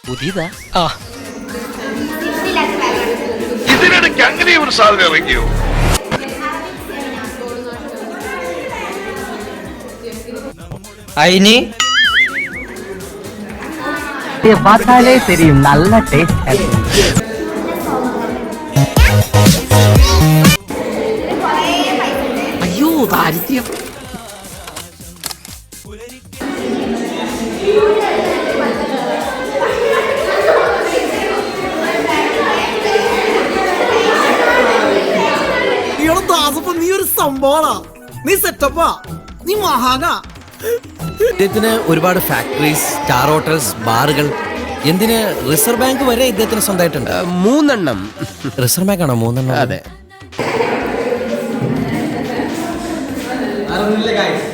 പുതിയതാ? ആ, ഇതിനിടയ്ക്ക് അങ്ങനെ ഒരു സാധനം ഇറങ്ങിയോ? അയിന് பார்த்தாலே தெரியும் நல்ல டேஸ்ட். അയ്യോ ദാരിദ്ര്യം. നീ ഒരു സംഭവമാ, നീ സെറ്റപ്പാ, നീ മഹാനാ. ഇദ്ദേഹത്തിന് ഒരുപാട് ഫാക്ടറീസ്, സ്റ്റാർ ഹോട്ടൽസ്, ബാറുകൾ, എന്തിന് റിസർവ് ബാങ്ക് വരെ ഇദ്ദേഹത്തിന് സ്വന്തമായിട്ടുണ്ട്. 3 എണ്ണം. റിസർവ് ബാങ്ക് ആണോ 3 എണ്ണം? അതെ. ആരൊന്നുമില്ല ഗായ്സ്.